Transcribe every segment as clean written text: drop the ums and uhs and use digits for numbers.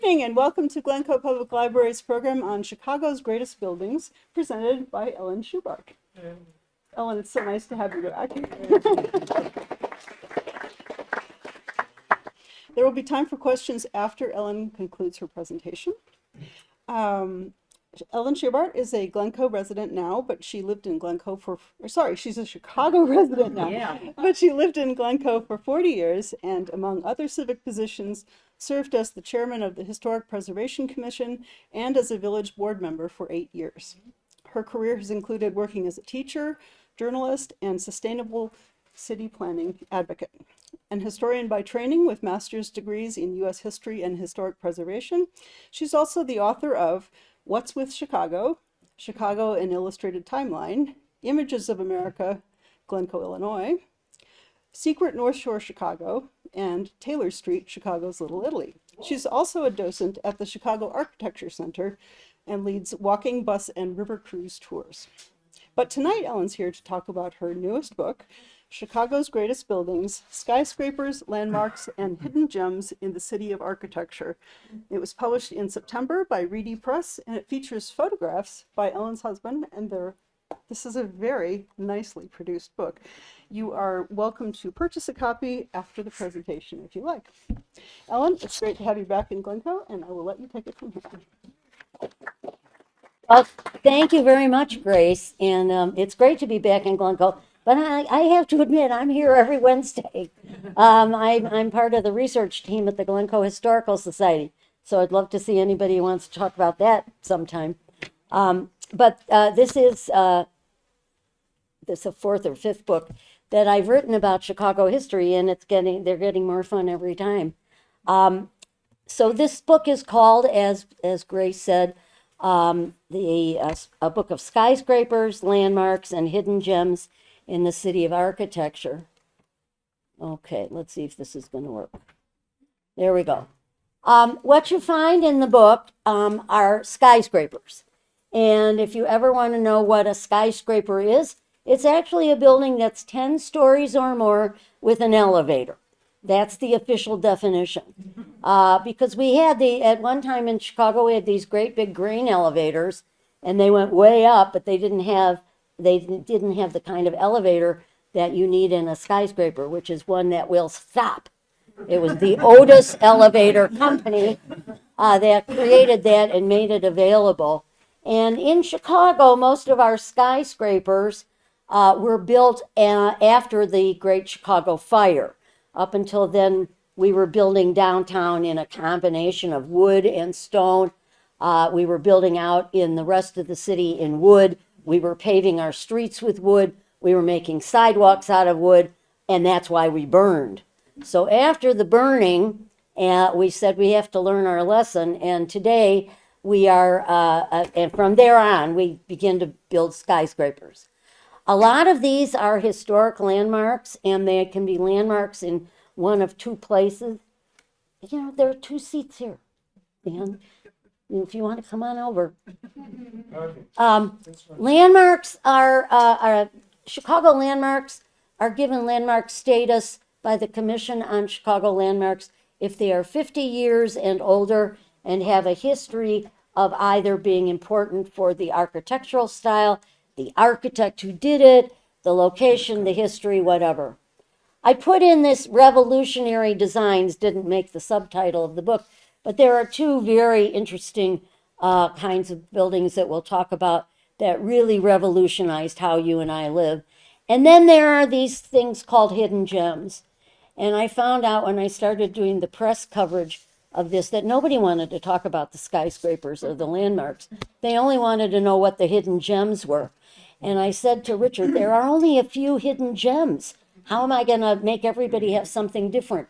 evening and welcome to Glencoe Public Library's program on Chicago's greatest buildings, presented by Ellen Shubart. Ellen, it's so nice to have you back. There will be time for questions after Ellen concludes her presentation. Ellen Shubart is a Glencoe resident now, but she lived in Glencoe she's a Chicago resident now, but she lived in Glencoe for 40 years and, among other civic positions, served as the chairman of the Historic Preservation Commission and as a village board member for 8 years. Her career has included working as a teacher, journalist, and sustainable city planning advocate. An historian by training with master's degrees in U.S. history and historic preservation, she's also the author of What's with Chicago, Chicago: An Illustrated Timeline, Images of America, Glencoe, Illinois, Secret North Shore Chicago, and Taylor Street, Chicago's Little Italy. She's also a docent at the Chicago Architecture Center and leads walking, bus, and river cruise tours. But tonight, Ellen's here to talk about her newest book, Chicago's Greatest Buildings, Skyscrapers, Landmarks, and Hidden Gems in the City of Architecture. It was published in September by Reedy Press, and it features photographs by Ellen's husband, and this is a very nicely produced book. You are welcome to purchase a copy after the presentation if you like. Ellen, it's great to have you back in Glencoe, and I will let you take it from here. Well, thank you very much, Grace, and it's great to be back in Glencoe. But I have to admit, I'm here every Wednesday. I'm part of the research team at the Glencoe Historical Society, so I'd love to see anybody who wants to talk about that sometime. But this is a fourth or fifth book that I've written about Chicago history, and they're getting more fun every time. So this book is called, as Grace said, a book of skyscrapers, landmarks, and hidden gems in the city of architecture. Okay, let's see if this is going to work. There we go. What you find in the book are skyscrapers. And if you ever want to know what a skyscraper is, it's actually a building that's 10 stories or more with an elevator. That's the official definition. Because we had at one time in Chicago, we had these great big grain elevators, and they went way up, but they didn't have the kind of elevator that you need in a skyscraper, which is one that will stop. It was the Otis Elevator Company that created that and made it available. And in Chicago, most of our skyscrapers were built after the Great Chicago Fire. Up until then, we were building downtown in a combination of wood and stone. We were building out in the rest of the city in wood. We were paving our streets with wood. We were making sidewalks out of wood, and that's why we burned. So after the burning, we said we have to learn our lesson, and today we are, and from there on, we begin to build skyscrapers. A lot of these are historic landmarks, and they can be landmarks in one of two places. You know, there are 2 seats here, Dan. If you want to come on over. Landmarks are Chicago landmarks are given landmark status by the Commission on Chicago Landmarks if they are 50 years and older and have a history of either being important for the architectural style, the architect who did it, the location, the history, whatever. I put in this revolutionary designs, didn't make the subtitle of the book, but there are 2 very interesting kinds of buildings that we'll talk about that really revolutionized how you and I live. And then there are these things called hidden gems. And I found out when I started doing the press coverage of this that nobody wanted to talk about the skyscrapers or the landmarks. They only wanted to know what the hidden gems were. And I said to Richard, there are only a few hidden gems. How am I going to make everybody have something different?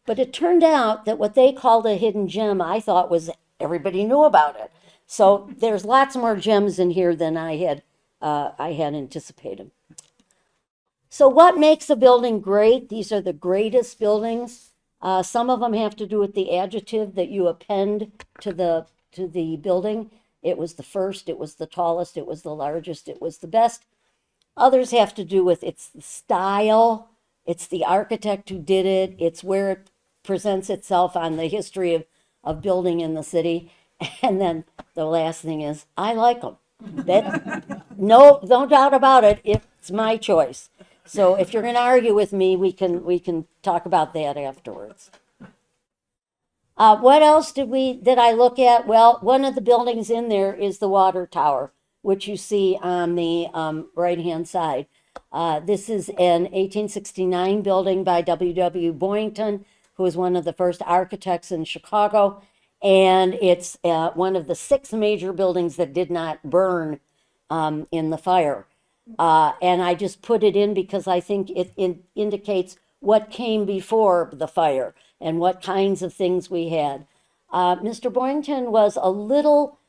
But it turned out that what they called a hidden gem, I thought was everybody knew about it. So there's lots more gems in here than I had anticipated. So what makes a building great? These are the greatest buildings. Some of them have to do with the adjective that you append to the building. It was the first, it was the tallest, it was the largest, it was the best. Others have to do with its style, it's the architect who did it, it's where it presents itself on the history of building in the city. And then the last thing is, I like them. No doubt about it. It's my choice. So if you're going to argue with me, we can talk about that afterwards. What else did I look at? Well, one of the buildings in there is the water tower, which you see on the right-hand side. This is an 1869 building by W.W. Boynton, who was one of the first architects in Chicago. And it's one of the 6 major buildings that did not burn in the fire. And I just put it in because I think it indicates what came before the fire and what kinds of things we had. Mr. Boynton was a little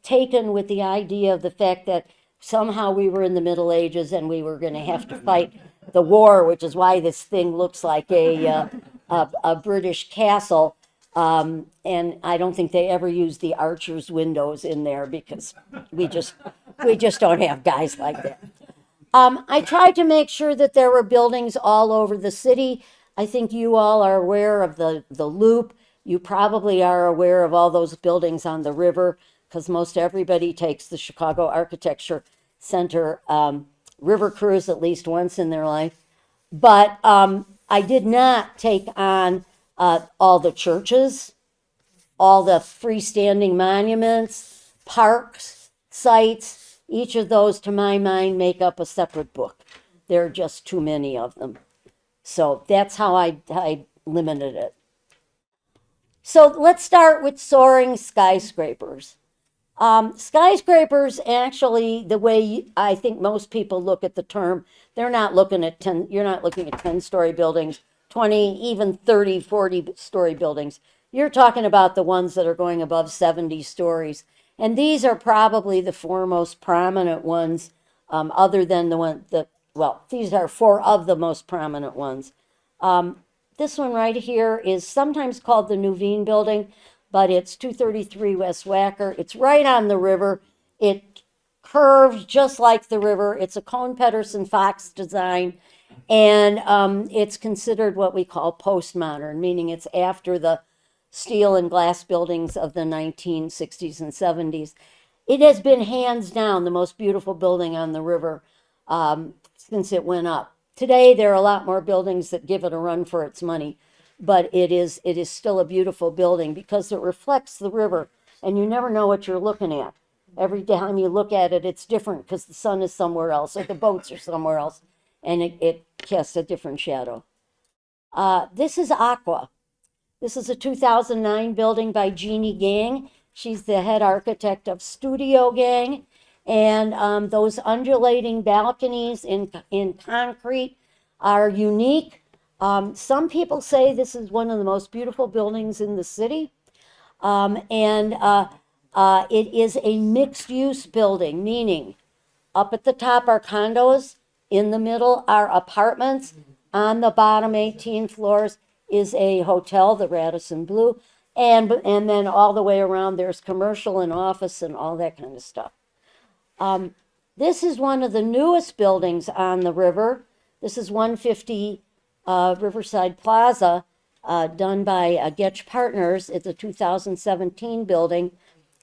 taken with the idea of the fact that somehow we were in the Middle Ages and we were going to have to fight the war, which is why this thing looks like a British castle. And I don't think they ever used the archer's windows in there because we just don't have guys like that. I tried to make sure that there were buildings all over the city. I think you all are aware of the Loop. You probably are aware of all those buildings on the river because most everybody takes the Chicago Architecture Center river cruise at least once in their life. But I did not take on all the churches, all the freestanding monuments, parks, sites. Each of those, to my mind, make up a separate book. There are just too many of them. So that's how I limited it. So let's start with soaring skyscrapers. Skyscrapers, actually, the way I think most people look at the term, you're not looking at 10-story buildings, 20, even 30, 40-story buildings. You're talking about the ones that are going above 70 stories. And these are probably the 4 most prominent ones, other than these are 4 of the most prominent ones. This one right here is sometimes called the Nuveen Building, but it's 233 West Wacker. It's right on the river. It curves just like the river. It's a Cohn-Pedersen-Fox design, and it's considered what we call postmodern, meaning it's after the steel and glass buildings of the 1960s and 70s. It has been hands down the most beautiful building on the river since it went up. Today, there are a lot more buildings that give it a run for its money, but it is still a beautiful building because it reflects the river, and you never know what you're looking at. Every time you look at it, it's different because the sun is somewhere else or the boats are somewhere else, and it casts a different shadow. This is Aqua. This is a 2009 building by Jeannie Gang. She's the head architect of Studio Gang. And those undulating balconies in concrete are unique. Some people say this is one of the most beautiful buildings in the city. It is a mixed-use building, meaning up at the top are condos, in the middle are apartments, on the bottom 18 floors is a hotel, the Radisson Blu, and then all the way around there's commercial and office and all that kind of stuff. This is one of the newest buildings on the river. This is 150 Riverside Plaza, done by Getch Partners. It's a 2017 building,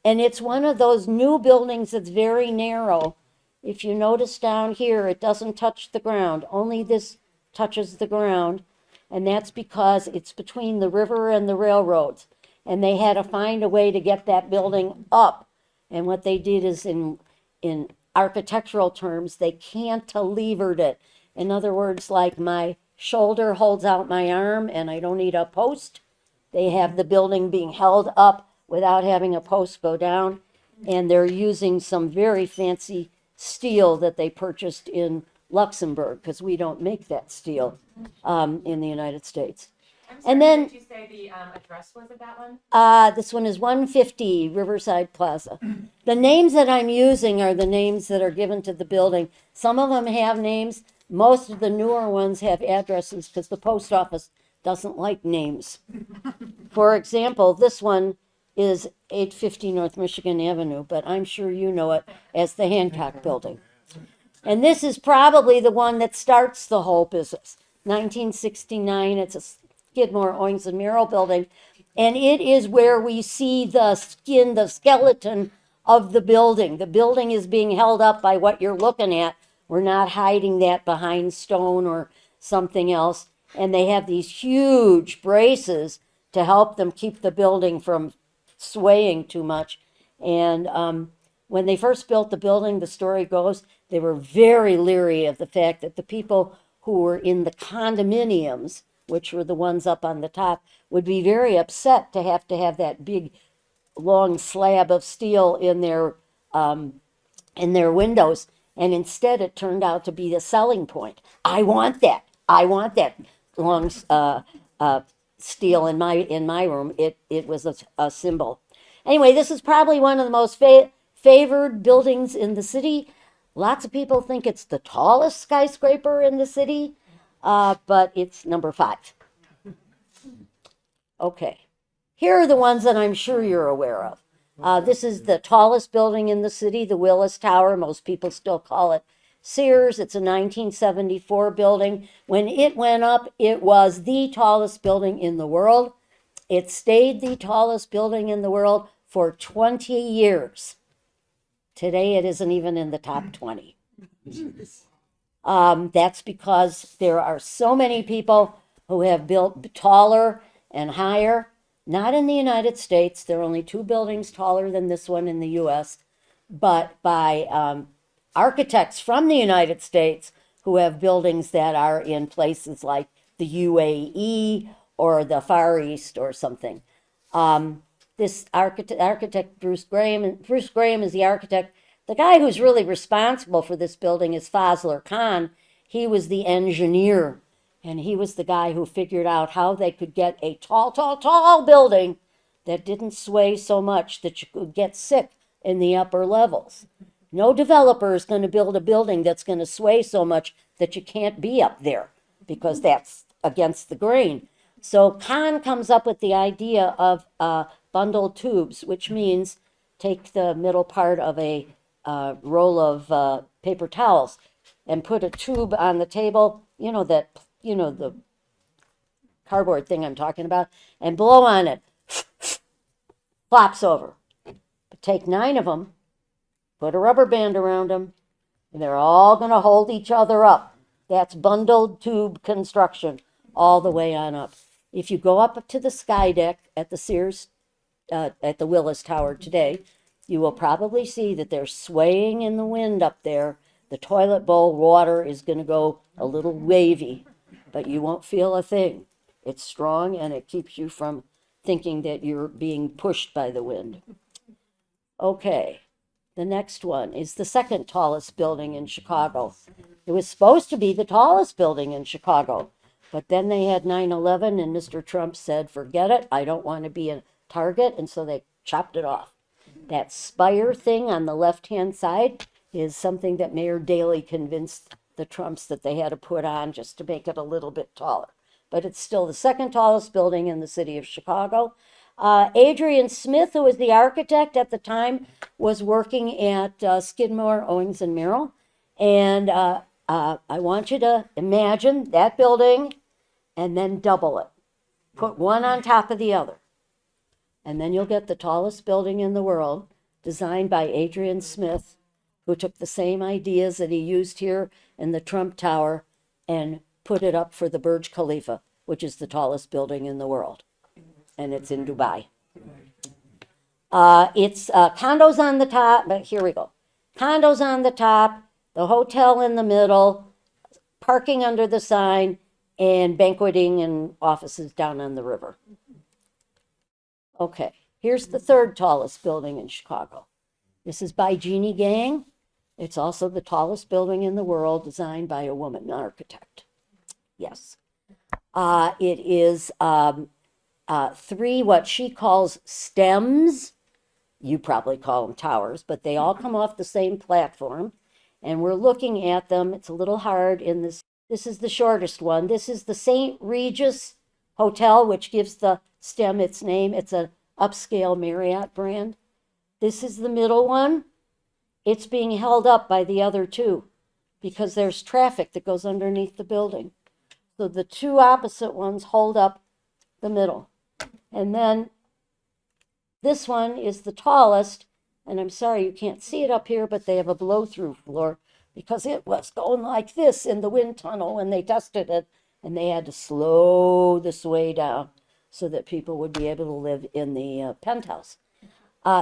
and it's one of those new buildings that's very narrow. If you notice down here, it doesn't touch the ground. Only this touches the ground. And that's because it's between the river and the railroads. And they had to find a way to get that building up. And what they did is, in architectural terms, they cantilevered it. In other words, like my shoulder holds out my arm and I don't need a post. They have the building being held up without having a post go down. And they're using some very fancy steel that they purchased in Luxembourg, because we don't make that steel in the United States. I'm sorry, And then did you say the address was of that one? this one is 150 Riverside Plaza. The names that I'm using are the names that are given to the building. Some of them have names. Most of the newer ones have addresses because the post office doesn't like names. For example, this one is 850 North Michigan Avenue, but I'm sure you know it as the Hancock Building. And this is probably the one that starts the whole business. 1969, it's a Skidmore, Owings and Merrill building. And it is where we see the skin, the skeleton of the building. The building is being held up by what you're looking at. We're not hiding that behind stone or something else. And they have these huge braces to help them keep the building from swaying too much. And when they first built the building, the story goes, they were very leery of the fact that the people who were in the condominiums, which were the ones up on the top, would be very upset to have that big, long slab of steel in their windows. And instead, it turned out to be the selling point. I want that. I want that long steel in my room. It was a symbol. Anyway, this is probably one of the most favored buildings in the city. Lots of people think it's the tallest skyscraper in the city, but it's number 5. Okay, here are the ones that I'm sure you're aware of. This is the tallest building in the city, the Willis Tower. Most people still call it Sears. It's a 1974 building. When it went up, it was the tallest building in the world. It stayed the tallest building in the world for 20 years. Today, it isn't even in the top 20. That's because there are so many people who have built taller and higher. Not in the United States. There are only 2 buildings taller than this one in the U.S., but by architects from the United States who have buildings that are in places like the UAE or the Far East or something. This architect Bruce Graham is the architect. The guy who's really responsible for this building is Fazlur Khan. He was the engineer, and he was the guy who figured out how they could get a tall building that didn't sway so much that you could get sick in the upper levels. No developer is going to build a building that's going to sway so much that you can't be up there, because that's against the grain. So Khan comes up with the idea of bundled tubes, which means take the middle part of a roll of paper towels and put a tube on the table, the cardboard thing I'm talking about, and blow on it. Flops over. But take 9 of them, put a rubber band around them, and they're all going to hold each other up. That's bundled tube construction all the way on up. If you go up to the sky deck at the Sears, at the Willis Tower today, you will probably see that they're swaying in the wind up there. The toilet bowl water is going to go a little wavy, but you won't feel a thing. It's strong, and it keeps you from thinking that you're being pushed by the wind. Okay, the next one is the second tallest building in Chicago. It was supposed to be the tallest building in Chicago, but then they had 9/11, and Mr. Trump said, forget it, I don't want to be a target, and so they chopped it off. That spire thing on the left-hand side is something that Mayor Daley convinced the Trumps that they had to put on just to make it a little bit taller. But it's still the second tallest building in the city of Chicago. Adrian Smith, who was the architect at the time, was working at Skidmore, Owings and Merrill. And I want you to imagine that building and then double it. Put one on top of the other. And then you'll get the tallest building in the world, designed by Adrian Smith, who took the same ideas that he used here in the Trump Tower and put it up for the Burj Khalifa, which is the tallest building in the world. And it's in Dubai. It's condos on the top, but here we go. Condos on the top, the hotel in the middle, parking under the sign, and banqueting and offices down on the river. Okay, here's the third tallest building in Chicago. This is by Jeannie Gang. It's also the tallest building in the world, designed by a woman architect. Yes. It is 3 what she calls stems. You probably call them towers, but they all come off the same platform. And we're looking at them. It's a little hard in this. This is the shortest one. This is the St. Regis Hotel, which gives the stem its name. It's an upscale Marriott brand. This is the middle one. It's being held up by the other 2 because there's traffic that goes underneath the building. So the 2 opposite ones hold up the middle. And then this one is the tallest, and I'm sorry you can't see it up here, but they have a blow-through floor because it was going like this in the wind tunnel when they tested it, and they had to slow this way down so that people would be able to live in the penthouse.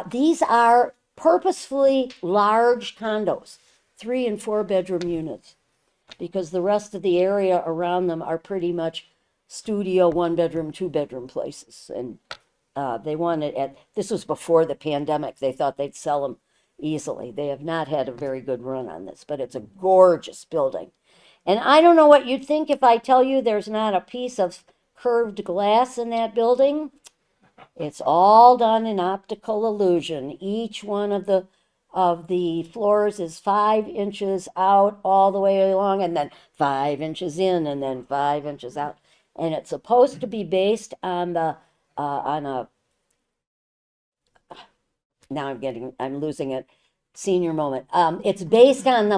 These are purposefully large condos, 3 and 4 bedroom units, because the rest of the area around them are pretty much studio 1 bedroom, 2 bedroom places. And they wanted, this was before the pandemic, they thought they'd sell them easily. They have not had a very good run on this, but it's a gorgeous building. And I don't know what you'd think if I tell you there's not a piece of curved glass in that building. It's all done in optical illusion. Each one of the floors is 5 inches out all the way along, and then 5 inches in, and then 5 inches out. And it's supposed to be based on the now I'm losing it. Senior moment. It's based on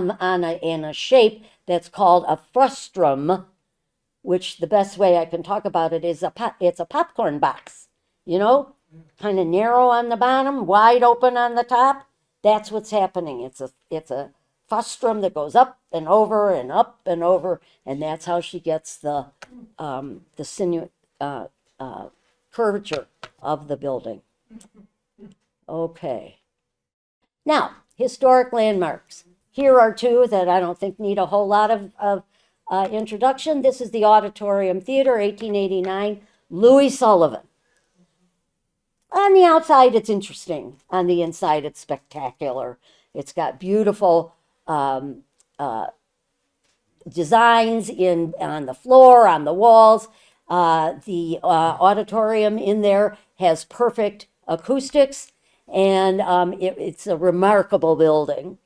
in a shape that's called a frustrum, which the best way I can talk about it is it's a popcorn box, kind of narrow on the bottom, wide open on the top. That's what's happening. It's a frustrum that goes up and over and up and over, and that's how she gets the curvature of the building. Okay. Now, historic landmarks. Here are 2 that I don't think need a whole lot of introduction. This is the Auditorium Theater, 1889, Louis Sullivan. On the outside, it's interesting. On the inside, it's spectacular. It's got beautiful designs on the floor, on the walls. The auditorium in there has perfect acoustics, and it's a remarkable building.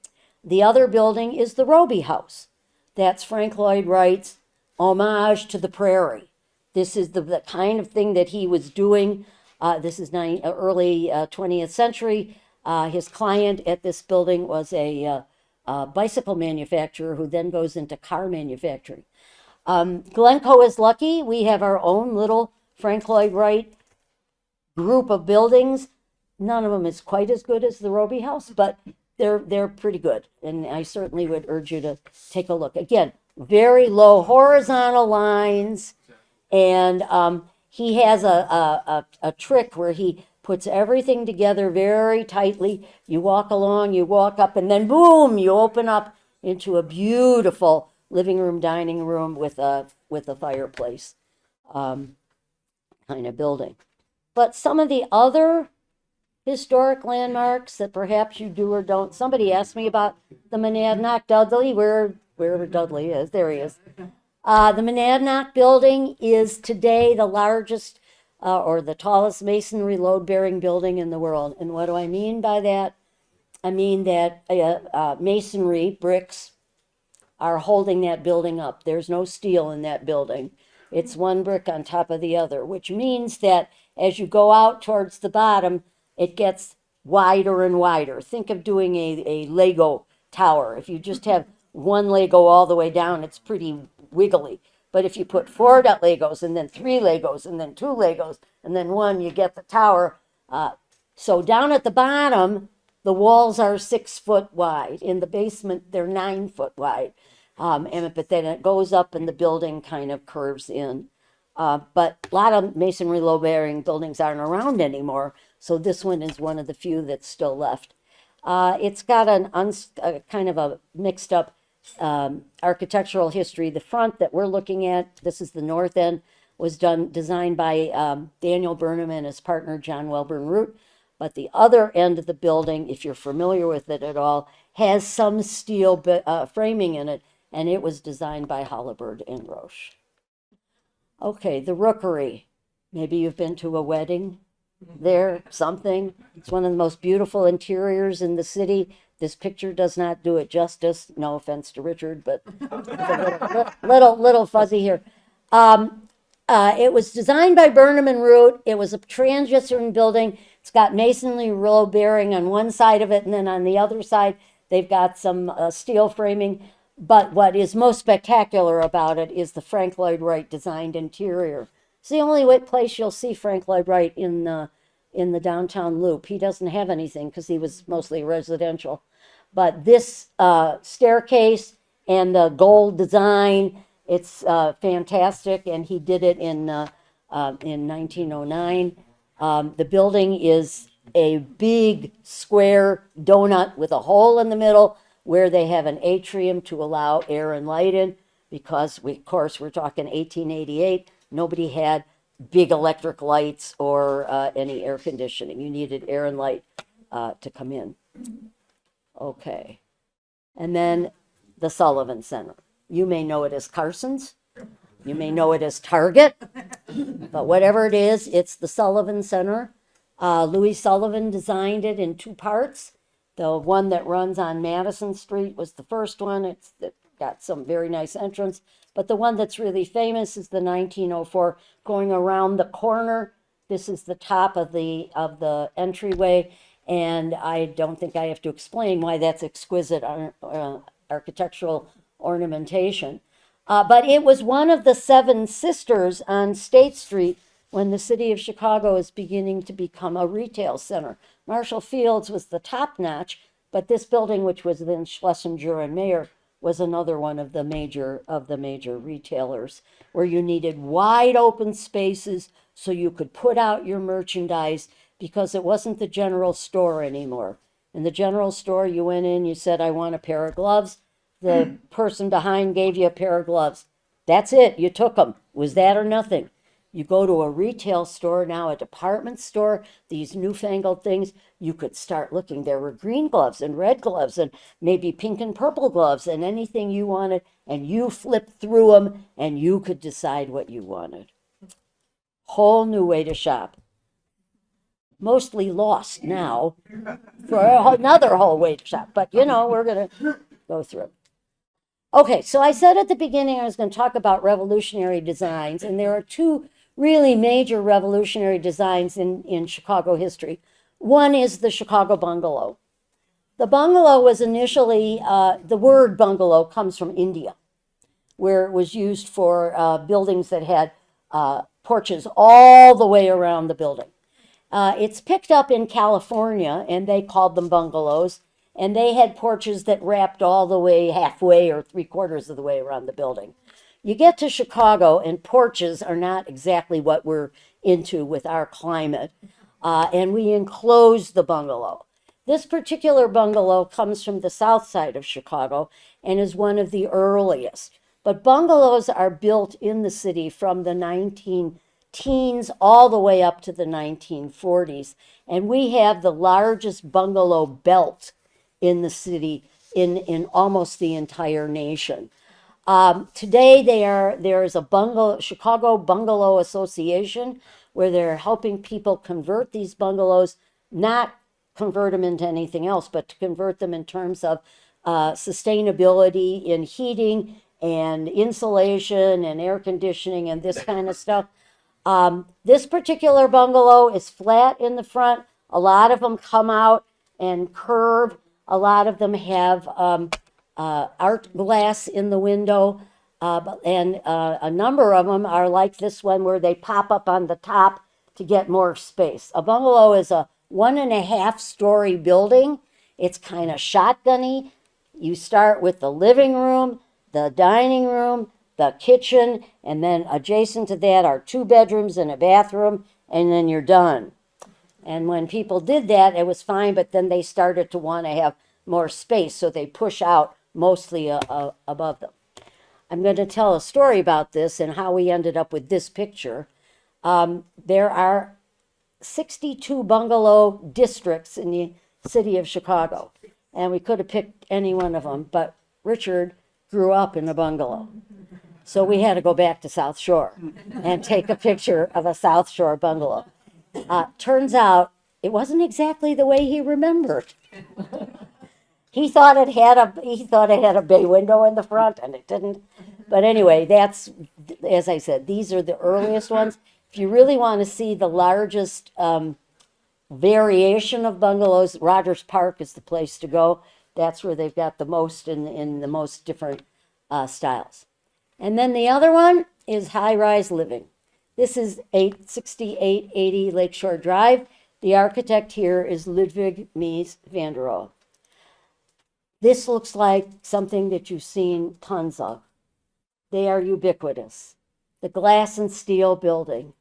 The other building is the Roby House. That's Frank Lloyd Wright's homage to the prairie. This is the kind of thing that he was doing. This is early 20th century. His client at this building was a bicycle manufacturer who then goes into car manufacturing. Glencoe is lucky. We have our own little Frank Lloyd Wright group of buildings. None of them is quite as good as the Roby House, but they're pretty good. And I certainly would urge you to take a look. Again, very low horizontal lines. And he has a trick where he puts everything together very tightly. You walk along, you walk up, and then boom, you open up into a beautiful living room, dining room with a fireplace kind of building. But some of the other historic landmarks that perhaps you do or don't. Somebody asked me about the Monadnock Dudley, wherever Dudley is. There he is. The Monadnock building is today the largest or the tallest masonry load-bearing building in the world. And what do I mean by that? I mean that masonry bricks are holding that building up. There's no steel in that building. It's one brick on top of the other, which means that as you go out towards the bottom, it gets wider and wider. Think of doing a Lego tower. If you just have one Lego all the way down, it's pretty wiggly. But if you put 4 Legos and then 3 Legos and then 2 Legos and then 1, you get the tower. So down at the bottom, the walls are 6 foot wide. In the basement, they're 9 foot wide. But then it goes up and the building kind of curves in. But a lot of masonry load-bearing buildings aren't around anymore. So this one is one of the few that's still left. It's got a kind of a mixed up architectural history. The front that we're looking at, this is the north end, was designed by Daniel Burnham and his partner John Welburn Root. But the other end of the building, if you're familiar with it at all, has some steel framing in it, and it was designed by Halliburton and Roche. Okay, the Rookery. Maybe you've been to a wedding there, something. It's one of the most beautiful interiors in the city. This picture does not do it justice. No offense to Richard, but it's a little fuzzy here. It was designed by Burnham and Root. It was a transition building. It's got masonry load bearing on one side of it, and then on the other side, they've got some steel framing. But what is most spectacular about it is the Frank Lloyd Wright designed interior. It's the only place you'll see Frank Lloyd Wright in the downtown loop. He doesn't have anything because he was mostly residential. But this staircase and the gold design, it's fantastic, and he did it in 1909. The building is a big square donut with a hole in the middle where they have an atrium to allow air and light in, because of course, we're talking 1888. Nobody had big electric lights or any air conditioning. You needed air and light to come in. Okay. And then the Sullivan Center. You may know it as Carson's. You may know it as Target. But whatever it is, it's the Sullivan Center. Louis Sullivan designed it in 2 parts. The one that runs on Madison Street was the first one. It's got some very nice entrance. But the one that's really famous is the 1904 going around the corner. This is the top of the entryway. And I don't think I have to explain why that's exquisite architectural ornamentation. But it was one of the 7 sisters on State Street when the city of Chicago is beginning to become a retail center. Marshall Fields was the top notch, but this building, which was then Schlesinger and Mayer, was another one of the major retailers, where you needed wide open spaces so you could put out your merchandise, because it wasn't the general store anymore. In the general store, you went in, you said, I want a pair of gloves. The person behind gave you a pair of gloves. That's it. You took them. Was that or nothing? You go to a retail store now, a department store, these newfangled things, you could start looking. There were green gloves and red gloves and maybe pink and purple gloves and anything you wanted, and you flipped through them and you could decide what you wanted. Whole new way to shop. Mostly lost now for another whole way to shop, but we're going to go through. Okay, so I said at the beginning I was going to talk about revolutionary designs, and there are 2 really major revolutionary designs in Chicago history. One is the Chicago bungalow. The bungalow was initially, the word bungalow comes from India, where it was used for buildings that had porches all the way around the building. It's picked up in California, and they called them bungalows, and they had porches that wrapped all the way halfway or 3/4 of the way around the building. You get to Chicago, and porches are not exactly what we're into with our climate, and we enclose the bungalow. This particular bungalow comes from the south side of Chicago and is one of the earliest. But bungalows are built in the city from the 19-teens all the way up to the 1940s. And we have the largest bungalow belt in the city in almost the entire nation. Today there is a Chicago Bungalow Association, where they're helping people convert these bungalows, not convert them into anything else, but to convert them in terms of sustainability in heating and insulation and air conditioning and this kind of stuff. This particular bungalow is flat in the front. A lot of them come out and curve. A lot of them have art glass in the window. And a number of them are like this one, where they pop up on the top to get more space. A bungalow is a 1.5-story building. It's kind of shotgunny. You start with the living room, the dining room, the kitchen, and then adjacent to that are 2 bedrooms and a bathroom, and then you're done. And when people did that, it was fine, but then they started to want to have more space, so they push out mostly above them. I'm going to tell a story about this and how we ended up with this picture. There are 62 bungalow districts in the city of Chicago, and we could have picked any one of them, but Richard grew up in a bungalow. So we had to go back to South Shore and take a picture of a South Shore bungalow. Turns out it wasn't exactly the way he remembered. He thought it had a bay window in the front, and it didn't. But anyway, that's, as I said, these are the earliest ones. If you really want to see the largest variation of bungalows, Rogers Park is the place to go. That's where they've got the most in the most different styles. And then the other one is high-rise living. This is 86880 Lakeshore Drive. The architect here is Ludwig Mies van der Rohe. This looks like something that you've seen tons of. They are ubiquitous. The glass and steel building.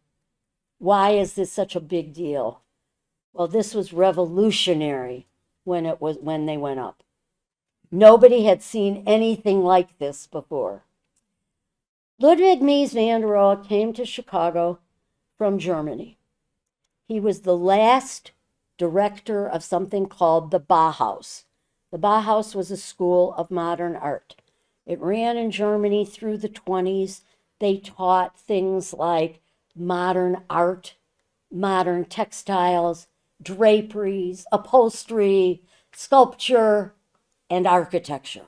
Why is this such a big deal? Well, this was revolutionary when they went up. Nobody had seen anything like this before. Ludwig Mies van der Rohe came to Chicago from Germany. He was the last director of something called the Bauhaus. The Bauhaus was a school of modern art. It ran in Germany through the 20s. They taught things like modern art, modern textiles, draperies, upholstery, sculpture, and architecture.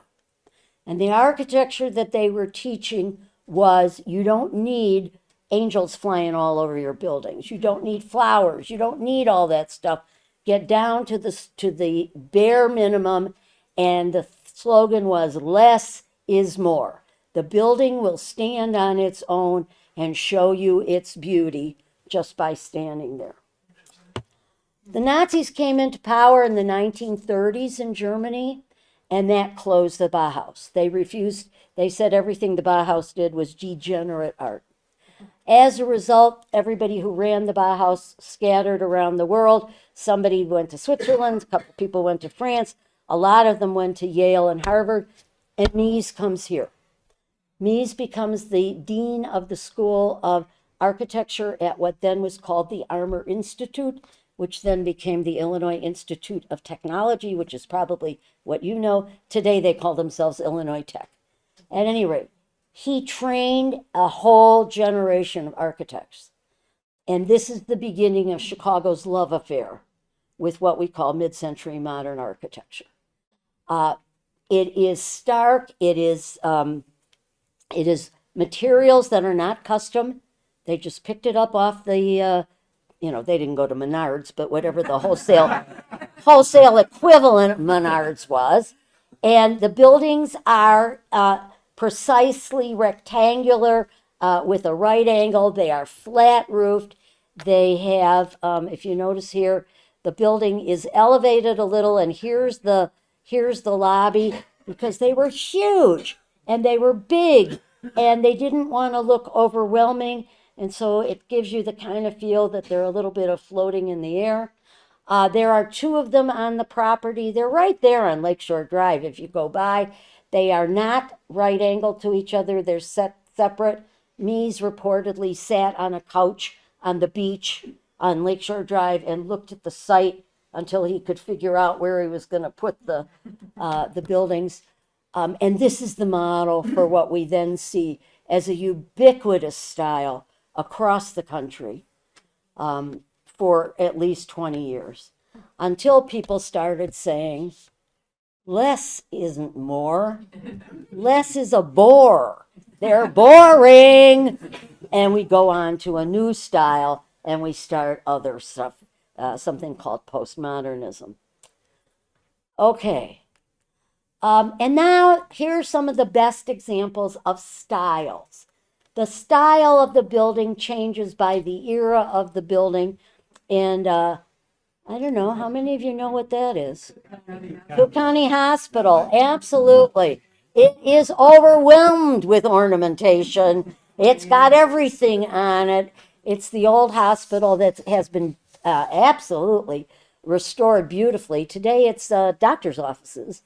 And the architecture that they were teaching was you don't need angels flying all over your buildings. You don't need flowers. You don't need all that stuff. Get down to the bare minimum, and the slogan was less is more. The building will stand on its own and show you its beauty just by standing there. The Nazis came into power in the 1930s in Germany, and that closed the Bauhaus. They refused, they said everything the Bauhaus did was degenerate art. As a result, everybody who ran the Bauhaus scattered around the world. Somebody went to Switzerland, a couple people went to France, a lot of them went to Yale and Harvard, and Mies comes here. Mies becomes the dean of the School of Architecture at what then was called the Armour Institute, which then became the Illinois Institute of Technology, which is probably what you know. Today they call themselves Illinois Tech. At any rate, he trained a whole generation of architects. And this is the beginning of Chicago's love affair with what we call mid-century modern architecture. It is stark. It is materials that are not custom. They just picked it up off the, they didn't go to Menards, but whatever the wholesale equivalent of Menards was. And the buildings are precisely rectangular with a right angle. They are flat roofed. They have, if you notice here, the building is elevated a little, and here's the lobby, because they were huge and they were big and they didn't want to look overwhelming. And so it gives you the kind of feel that they're a little bit of floating in the air. There are two of them on the property. They're right there on Lakeshore Drive if you go by. They are not right angled to each other. They're set separate. Mies reportedly sat on a couch on the beach on Lakeshore Drive and looked at the site until he could figure out where he was going to put the buildings. And this is the model for what we then see as a ubiquitous style across the country for at least 20 years, until people started saying, less isn't more, less is a bore. They're boring. And we go on to a new style and we start other stuff, something called postmodernism. Okay. And now here's some of the best examples of styles. The style of the building changes by the era of the building. And I don't know, how many of you know what that is? Cook County Hospital, absolutely. It is overwhelmed with ornamentation. It's got everything on it. It's the old hospital that has been absolutely restored beautifully. Today it's doctor's offices.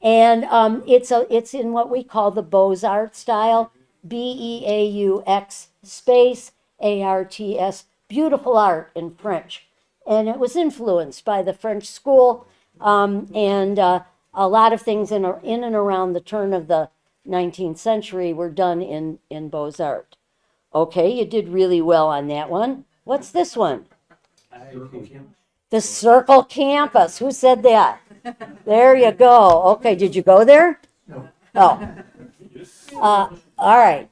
And it's in what we call the Beaux-Arts style, B-E-A-U-X space A-R-T-S, beautiful art in French. And it was influenced by the French school, and a lot of things in and around the turn of the 19th century were done in Beaux-Arts. Okay, you did really well on that one. What's this one? The Circle Campus. Who said that? There you go. Okay, did you go there? No. Oh. All right.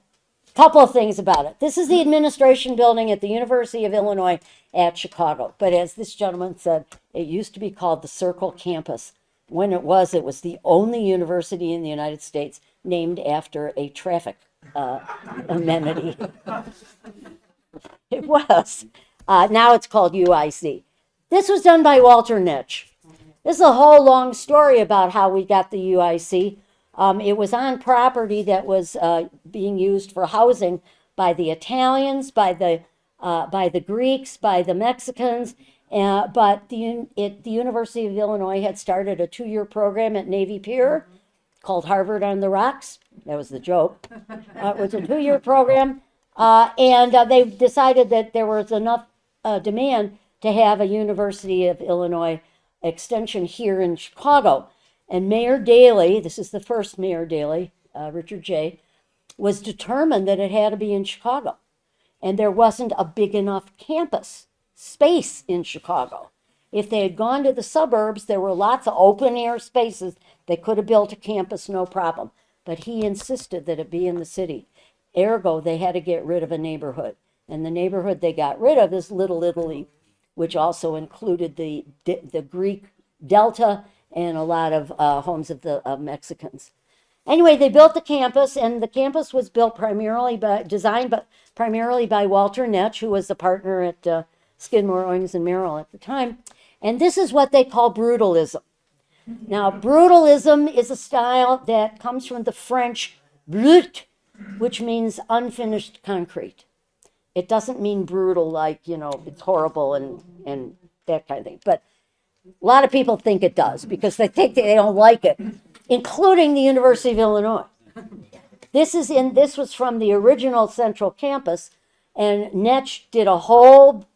Couple of things about it. This is the administration building at the University of Illinois at Chicago. But as this gentleman said, it used to be called the Circle Campus. When it was the only university in the United States named after a traffic amenity. It was. Now it's called UIC. This was done by Walter Nitsch. This is a whole long story about how we got the UIC. It was on property that was being used for housing by the Italians, by the Greeks, by the Mexicans, but the University of Illinois had started a 2-year program at Navy Pier called Harvard on the Rocks. That was the joke. It was a 2-year program, and they decided that there was enough demand to have a University of Illinois extension here in Chicago. And Mayor Daley, this is the first Mayor Daley, Richard J., was determined that it had to be in Chicago. And there wasn't a big enough campus space in Chicago. If they had gone to the suburbs, there were lots of open air spaces. They could have built a campus, no problem. But he insisted that it be in the city. Ergo, they had to get rid of a neighborhood. And the neighborhood they got rid of is Little Italy, which also included the Greek Delta and a lot of homes of the Mexicans. Anyway, they built the campus, and the campus was built designed primarily by Walter Nitsch, who was a partner at Skidmore, Owings and Merrill at the time. And this is what they call brutalism. Now, brutalism is a style that comes from the French brut, which means unfinished concrete. It doesn't mean brutal like, it's horrible and that kind of thing. But a lot of people think it does because they think they don't like it, including the University of Illinois. This was from the original Central Campus, and Nitsch did a whole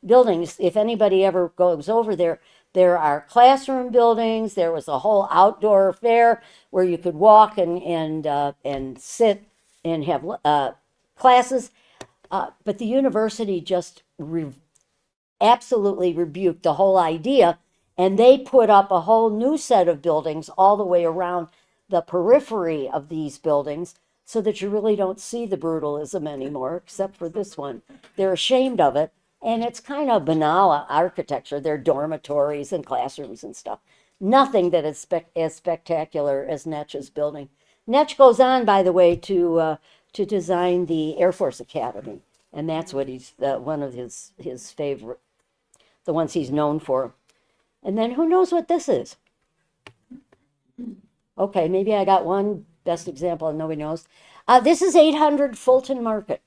buildings. If anybody ever goes over there, there are classroom buildings. There was a whole outdoor fair where you could walk and sit and have classes. But the university just absolutely rebuked the whole idea, and they put up a whole new set of buildings all the way around the periphery of these buildings so that you really don't see the brutalism anymore, except for this one. They're ashamed of it, and it's kind of banal architecture. They're dormitories and classrooms and stuff. Nothing that is as spectacular as Nitsch's building. Nitsch goes on, by the way, to design the Air Force Academy, and that's what he's one of his favorite, the ones he's known for. And then who knows what this is? Okay, maybe I got one best example and nobody knows. This is 800 Fulton Market.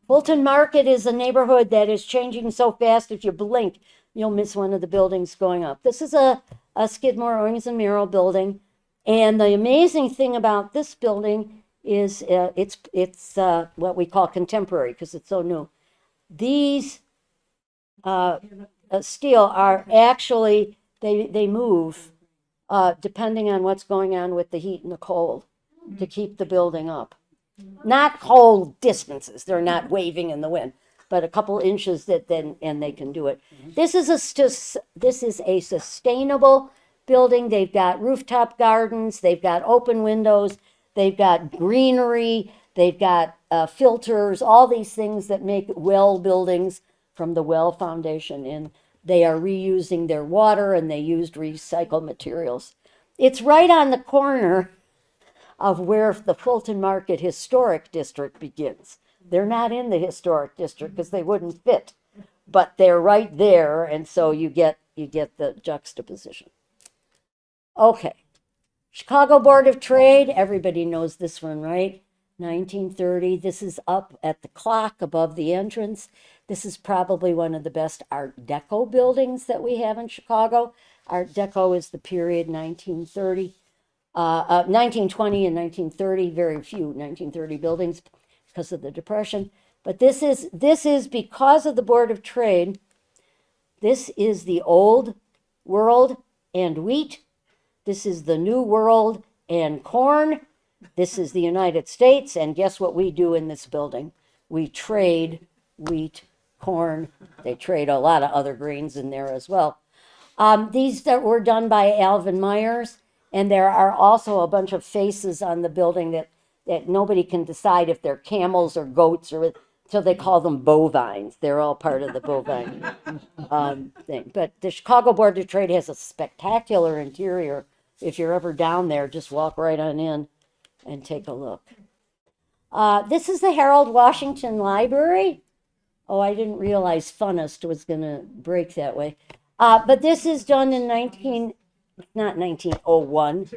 Fulton Market is a neighborhood that is changing so fast, if you blink, you'll miss one of the buildings going up. This is a Skidmore, Owings and Merrill building. And the amazing thing about this building is it's what we call contemporary because it's so new. These steel are actually, they move depending on what's going on with the heat and the cold to keep the building up. Not whole distances, they're not waving in the wind, but a couple inches and they can do it. This is a sustainable building. They've got rooftop gardens, they've got open windows, they've got greenery, they've got filters, all these things that make well buildings from the Well Foundation, and they are reusing their water and they used recycled materials. It's right on the corner of where the Fulton Market Historic District begins. They're not in the Historic District because they wouldn't fit, but they're right there, and so you get the juxtaposition. Okay, Chicago Board of Trade, everybody knows this one, right? 1930, this is up at the clock above the entrance. This is probably one of the best Art Deco buildings that we have in Chicago. Art Deco is the period 1920 and 1930, very few 1930 buildings because of the Depression. But this is because of the Board of Trade. This is the old world and wheat. This is the new world and corn. This is the United States, and guess what we do in this building? We trade wheat, corn. They trade a lot of other grains in there as well. These that were done by Alvin Myers, and there are also a bunch of faces on the building that nobody can decide if they're camels or goats, so they call them bovines. They're all part of the bovine thing. But the Chicago Board of Trade has a spectacular interior. If you're ever down there, just walk right on in and take a look. This is the Harold Washington Library. Oh, I didn't realize Funnest was going to break that way. But this is done in not 1901.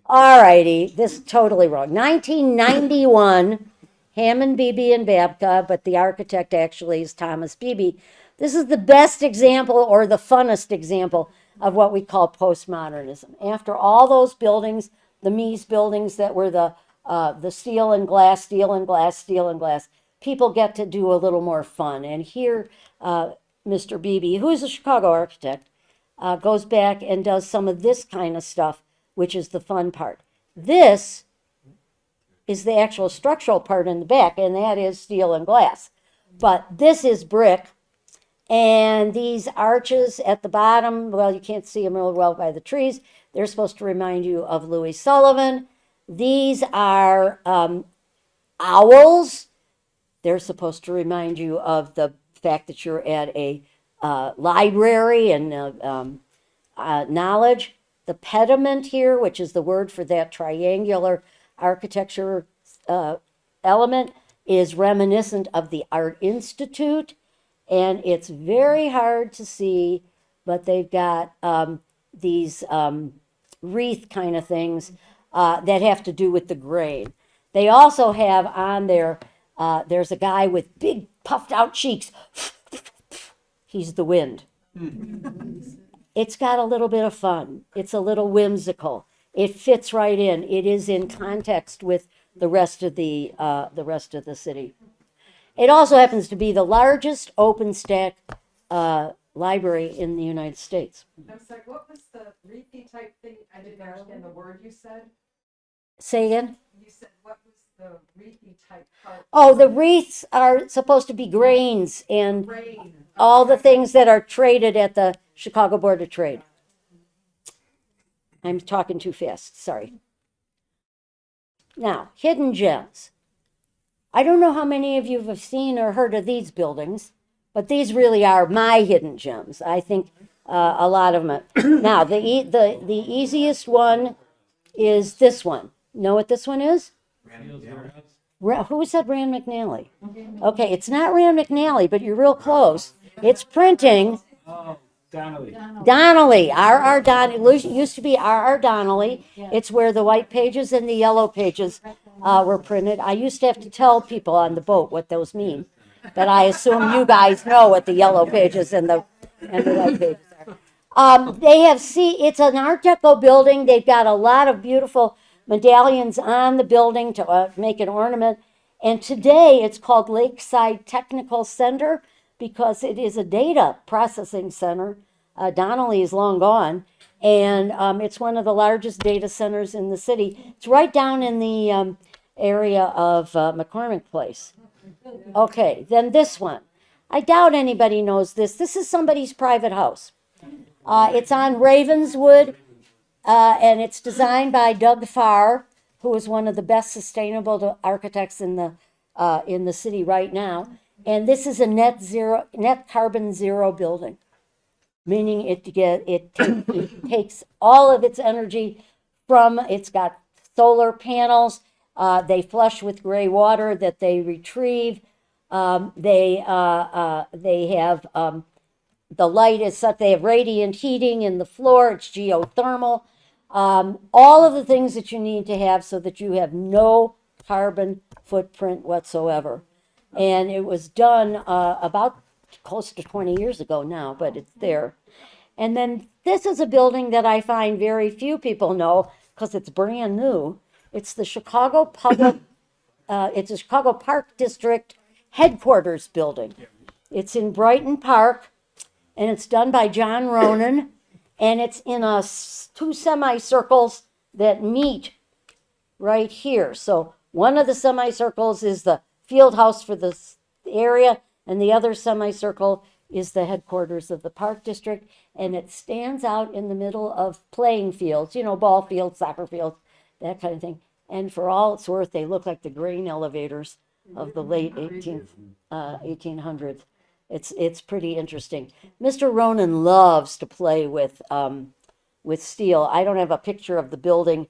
All righty, this is totally wrong. 1991, Hammond, Beebe, and Babka, but the architect actually is Thomas Beebe. This is the best example or the funnest example of what we call postmodernism. After all those buildings, the Mies buildings that were the steel and glass, steel and glass, steel and glass, people get to do a little more fun. And here, Mr. Beebe, who is a Chicago architect, goes back and does some of this kind of stuff, which is the fun part. This is the actual structural part in the back, and that is steel and glass. But this is brick, and these arches at the bottom, well, you can't see them real well by the trees. They're supposed to remind you of Louis Sullivan. These are owls. They're supposed to remind you of the fact that you're at a library and knowledge. The pediment here, which is the word for that triangular architecture element, is reminiscent of the Art Institute. And it's very hard to see, but they've got these wreath kind of things that have to do with the grain. They also have on there, there's a guy with big puffed out cheeks. He's the wind. It's got a little bit of fun. It's a little whimsical. It fits right in. It is in context with the rest of the city. It also happens to be the largest open stack library in the United States. I'm sorry, what was the wreathy type thing? I didn't understand the word you said. Say again? You said, what was the wreathy type part? Oh, the wreaths are supposed to be grains and Grain. all the things that are traded at the Chicago Board of Trade. I'm talking too fast, sorry. Now, hidden gems. I don't know how many of you have seen or heard of these buildings, but these really are my hidden gems. I think a lot of them. Now, the easiest one is this one. Know what this one is? Who said Rand McNally? Okay, it's not Rand McNally, but you're real close. It's printing. Donnelly, R.R. Donnelly, used to be R.R. Donnelly. It's where the white pages and the yellow pages were printed. I used to have to tell people on the boat what those mean, but I assume you guys know what the yellow pages and the white pages are. It's an Art Deco building. They've got a lot of beautiful medallions on the building to make an ornament. And today it's called Lakeside Technical Center because it is a data processing center. Donnelly is long gone, and it's one of the largest data centers in the city. It's right down in the area of McCormick Place. Okay, then this one. I doubt anybody knows this. This is somebody's private house. It's on Ravenswood, and it's designed by Doug Farr, who is one of the best sustainable architects in the city right now. And this is a net carbon zero building, meaning it takes all of its energy from. It's got solar panels. They flush with gray water that they retrieve. They have the light is such. They have radiant heating in the floor. It's geothermal. All of the things that you need to have so that you have no carbon footprint whatsoever. And it was done about close to 20 years ago now, but it's there. And then this is a building that I find very few people know because it's brand new. It's the Chicago it's a Chicago Park District headquarters building. It's in Brighton Park, and it's done by John Ronan, and it's in two semicircles that meet right here. So one of the semicircles is the field house for the area, and the other semicircle is the headquarters of the Park District, and it stands out in the middle of playing fields, ball fields, soccer fields, that kind of thing. And for all it's worth, they look like the grain elevators of the late 1800s. It's pretty interesting. Mr. Ronan loves to play with steel. I don't have a picture of the building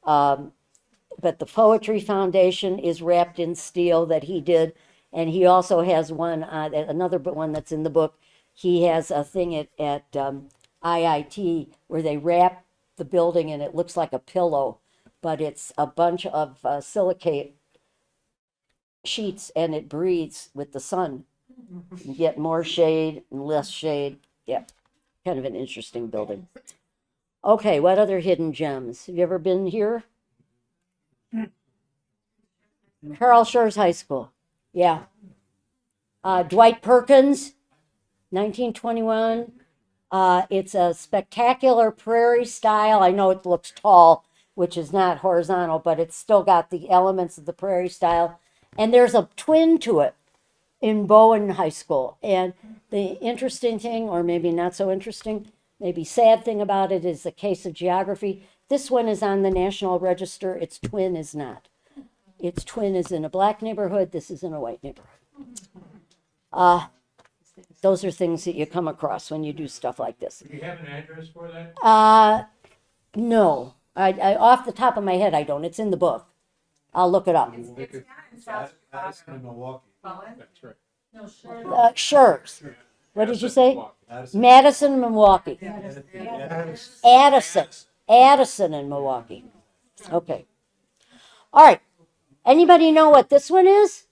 But the Poetry Foundation is wrapped in steel that he did. And he also has one, another one that's in the book. He has a thing at IIT where they wrap the building and it looks like a pillow, but it's a bunch of silicate sheets and it breathes with the sun. You get more shade and less shade. Yeah, kind of an interesting building. Okay, what other hidden gems? Have you ever been here? Carl Schurz High School. Yeah. Dwight Perkins, 1921. It's a spectacular prairie style. I know it looks tall, which is not horizontal, but it's still got the elements of the prairie style. And there's a twin to it in Bowen High School. And the interesting thing, or maybe not so interesting, maybe sad thing about it is the case of geography. This one is on the National Register. Its twin is not. Its twin is in a black neighborhood. This is in a white neighborhood. Those are things that you come across when you do stuff like this. Do you have an address for that? No, I off the top of my head, I don't. It's in the book. I'll look it up. It's not in South Addison and Milwaukee. Cullen? That's right. No, sure. Schurz. What did you say? Addison. Madison, Milwaukee. Addison. Addison and Milwaukee. Okay. All right. Anybody know what this one is?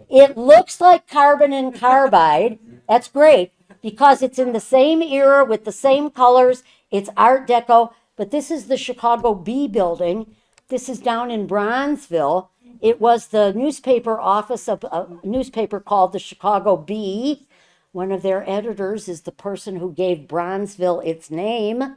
It looks like carbon and carbide. That's great because it's in the same era with the same colors. It's Art Deco, but this is the Chicago Bee building. This is down in Bronzeville. It was the newspaper office of a newspaper called the Chicago Bee. One of their editors is the person who gave Bronzeville its name.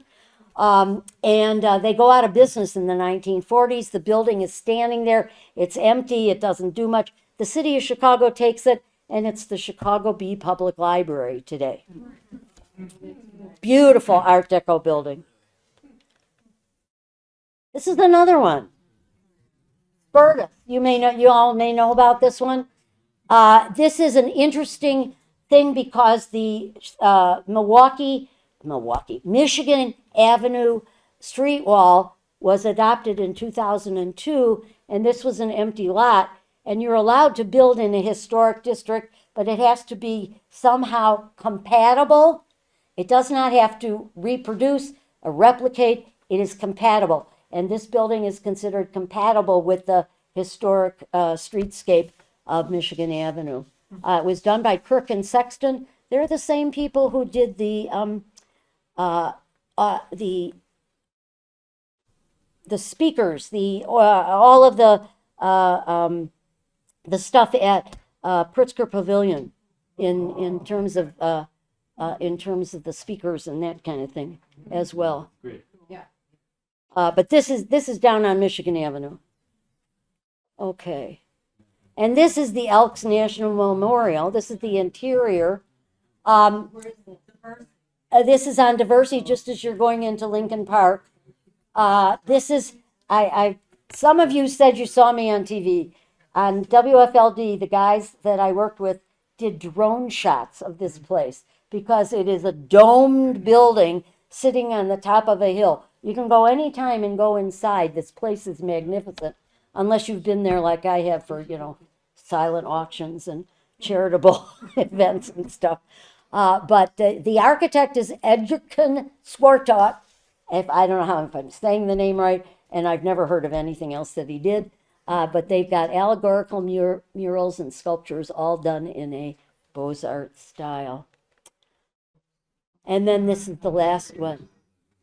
They go out of business in the 1940s. The building is standing there. It's empty. It doesn't do much. The city of Chicago takes it, and it's the Chicago Bee Public Library today. Beautiful Art Deco building. This is another one. Sparta. You all may know about this one. This is an interesting thing because the Michigan Avenue street wall was adopted in 2002, and this was an empty lot. And you're allowed to build in a historic district, but it has to be somehow compatible. It does not have to reproduce or replicate. It is compatible. And this building is considered compatible with the historic streetscape of Michigan Avenue. It was done by Kirk and Sexton. They're the same people who did the speakers, all of the stuff at Pritzker Pavilion in terms of the speakers and that kind of thing as well. Great. Yeah. But this is down on Michigan Avenue. Okay. And this is the Elks National Memorial. This is the interior. This is on Diversey, just as you're going into Lincoln Park. This is, some of you said you saw me on TV. On WFLD, the guys that I worked with did drone shots of this place because it is a domed building sitting on the top of a hill. You can go anytime and go inside. This place is magnificent, unless you've been there like I have for, silent auctions and charitable events and stuff. But the architect is Edgerton Swartot. I don't know if I'm saying the name right, and I've never heard of anything else that he did. But they've got allegorical murals and sculptures all done in a Beaux-Arts style. And then this is the last one.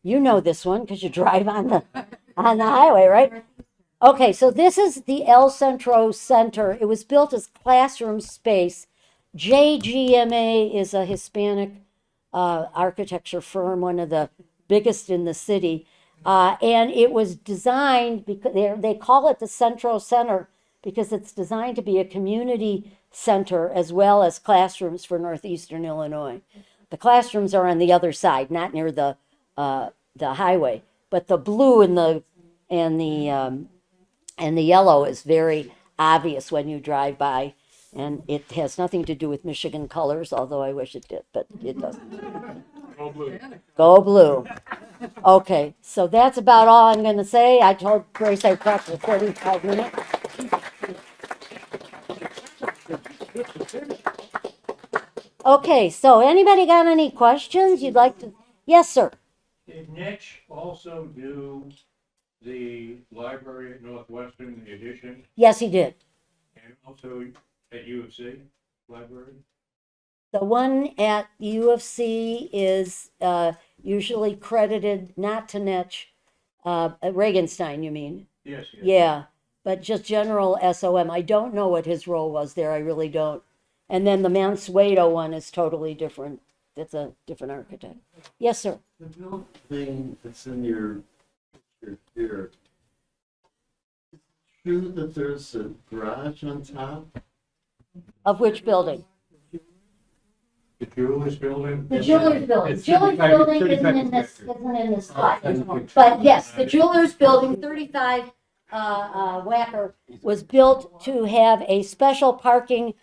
You know this one because you drive on the highway, right? Okay, so this is the El Centro Center. It was built as classroom space. JGMA is a Hispanic architecture firm, one of the biggest in the city. And it was designed, because they call it the Centro Center because it's designed to be a community center as well as classrooms for Northeastern Illinois. The classrooms are on the other side, not near the highway, but the blue and the yellow is very obvious when you drive by, and it has nothing to do with Michigan colors, although I wish it did, but it doesn't. Go blue. Go blue. Okay, so that's about all I'm gonna say. I told Grace I talked for 45 minutes. Okay, so anybody got any questions you'd like to? Yes, sir. Did Niche also do the library at Northwestern, the addition, Yes, he did. and also at U of C library? The one at U of C is usually credited not to Netch, Regenstein, you mean? Yes, yes. Yeah, but just general SOM. I don't know what his role was there. I really don't. And then the Mansueto one is totally different. It's a different architect. Yes, sir. The building that's in your picture here, is it true that there's a garage on top? Of which building? The Jewelers Building? The Jewelers Building. It's Jewelers 35 Building 35 isn't in this slide. That's a picture. But yes, the Jewelers Building, 35 Wacker, was built to have a special parking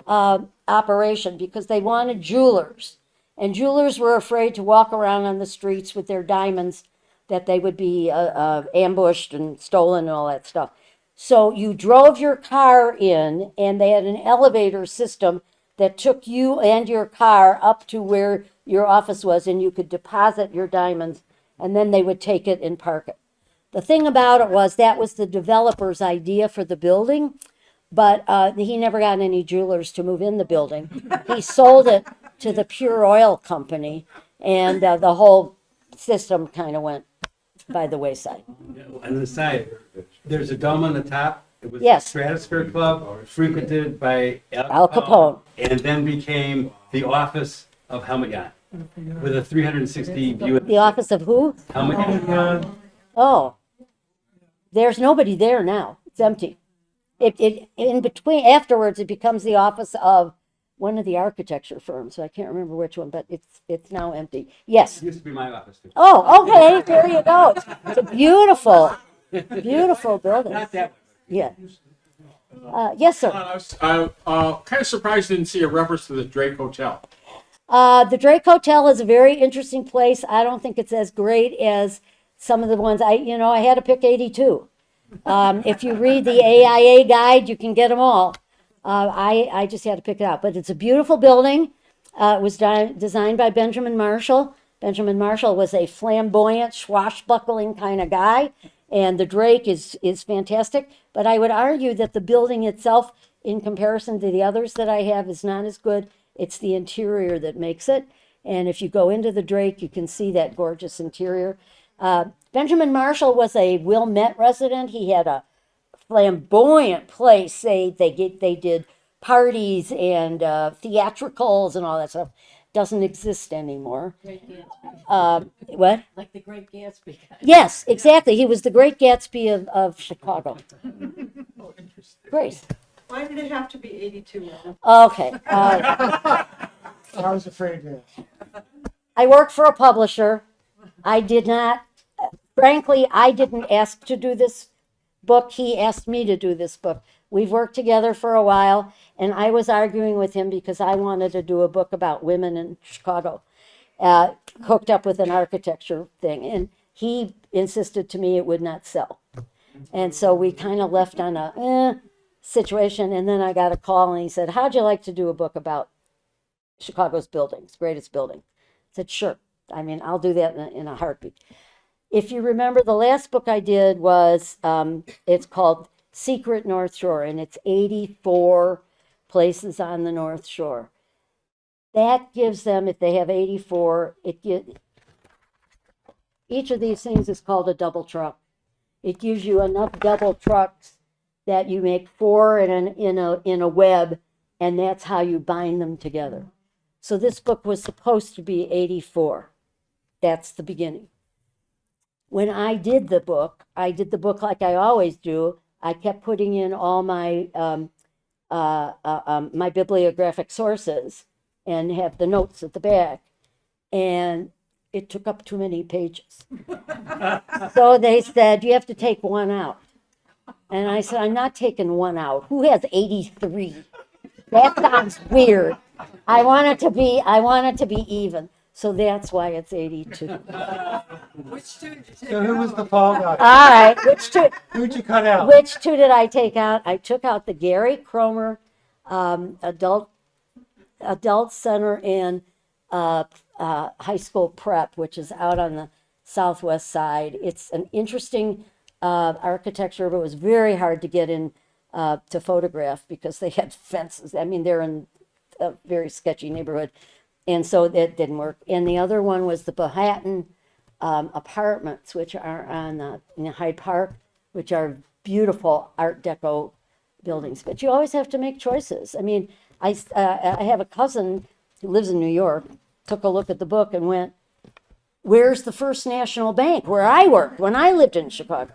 operation because they wanted jewelers. And jewelers were afraid to walk around on the streets with their diamonds, that they would be ambushed and stolen and all that stuff. So you drove your car in, and they had an elevator system that took you and your car up to where your office was, and you could deposit your diamonds, and then they would take it and park it. The thing about it was that was the developer's idea for the building, but he never got any jewelers to move in the building. He sold it to the Pure Oil Company, and the whole system kind of went by the wayside. On the side, there's a dome on the top. It was Yes. Stratosphere Club, frequented by Al Capone. and then became the office of Helmut Jahn, with a 360 view of The office of who? Helmut Jahn. Oh, there's nobody there now. It's empty. It in between, afterwards, it becomes the office of one of the architecture firms. I can't remember which one, but it's now empty. Yes. Used to be my office too. Oh, okay. There you go. It's a beautiful, beautiful building. Not that one. Yeah. Yes, sir. I was kind of surprised I didn't see a reference to the Drake Hotel. The Drake Hotel is a very interesting place. I don't think it's as great as some of the ones I had to pick 82. If you read the AIA guide, you can get them all. I just had to pick it out, but it's a beautiful building. It was designed by Benjamin Marshall. Benjamin Marshall was a flamboyant, swashbuckling kind of guy, and the Drake is fantastic. But I would argue that the building itself, in comparison to the others that I have, is not as good. It's the interior that makes it. And if you go into the Drake, you can see that gorgeous interior. Benjamin Marshall was a Wilmette resident. He had a flamboyant place. They did parties and theatricals and all that stuff. Doesn't exist anymore. What? Like the Great Gatsby guy. Yes, exactly. He was the Great Gatsby of Chicago. Grace. Why did it have to be 82? Okay. I was afraid to. I work for a publisher. I did not, frankly, I didn't ask to do this book. He asked me to do this book. We've worked together for a while, and I was arguing with him because I wanted to do a book about women in Chicago, hooked up with an architecture thing. And he insisted to me it would not sell. And so we kind of left on a situation. And then I got a call, and he said, how'd you like to do a book about Chicago's buildings, greatest building? I said, sure. I mean, I'll do that in a heartbeat. If you remember, the last book I did was, it's called Secret North Shore, and it's 84 places on the North Shore. That gives them, if they have 84, each of these things is called a double truck. It gives you enough double trucks that you make 4 in a web, and that's how you bind them together. So this book was supposed to be 84. That's the beginning. When I did the book like I always do. I kept putting in all my my bibliographic sources and have the notes at the back, and it took up too many pages. So they said, you have to take one out. And I said, I'm not taking one out. Who has 83? That sounds weird. I want it to be even. So that's why it's 82. Which two did you take So who was out? the fall guy? All right, Who'd you cut out? which two did I take out? I took out the Gary Cromer adult center and high school prep, which is out on the southwest side. It's an interesting architecture, but it was very hard to get in to photograph because they had fences. I mean, they're in a very sketchy neighborhood, and so that didn't work. And the other one was the Powhatan apartments, which are on in Hyde Park, which are beautiful Art Deco buildings. But you always have to make choices. I mean, I have a cousin who lives in New York, took a look at the book and went, "Where's the First National Bank where I worked when I lived in Chicago?"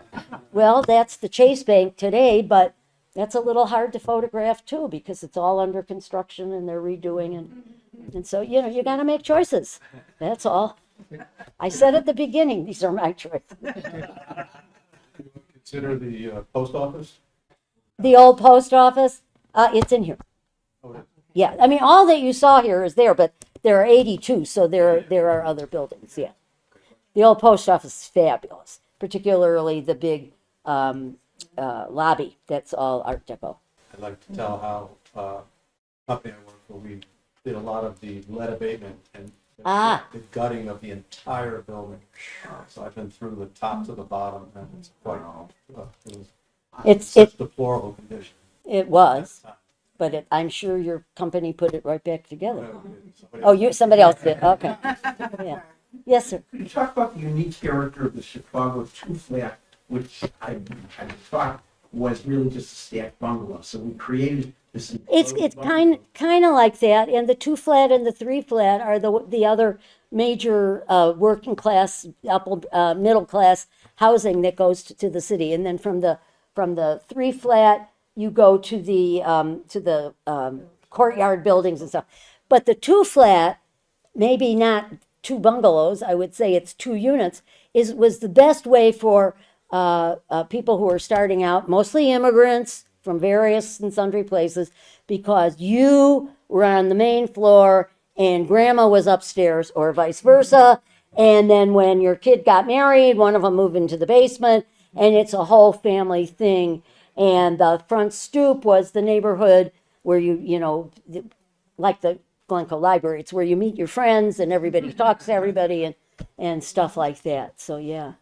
Well, that's the Chase Bank today, but that's a little hard to photograph too because it's all under construction and they're redoing and so you got to make choices. That's all. I said at the beginning, these are my choices. Consider the post office? The old post office, it's in here. Yeah, I mean, all that you saw here is there, but there are 82, so there are other buildings, yeah. The old post office is fabulous, particularly the big lobby. That's all Art Deco. I'd like to tell how company I work for, we did a lot of the lead abatement and the gutting of the entire building. So I've been through the top to the bottom, and it's quite, it was such deplorable condition. It was, but I'm sure your company put it right back together. Somebody Oh, somebody else did, okay. Yeah. Yes, sir. Could you talk about the unique character of the Chicago two-flat, which I thought was really just a stacked bungalow? So we created this. It's kind of like that, and the 2-flat and the 3-flat are the other major working class, upper middle class housing that goes to the city, and then from the 3-flat you go to the courtyard buildings and stuff. But the 2-flat, maybe not 2 bungalows, I would say it's 2 units, was the best way for people who are starting out, mostly immigrants from various and sundry places, because you were on the main floor and grandma was upstairs, or vice versa. And then when your kid got married, one of them moved into the basement, and it's a whole family thing. And the front stoop was the neighborhood where like the Glencoe Library, it's where you meet your friends and everybody talks to everybody and stuff like that. So, yeah.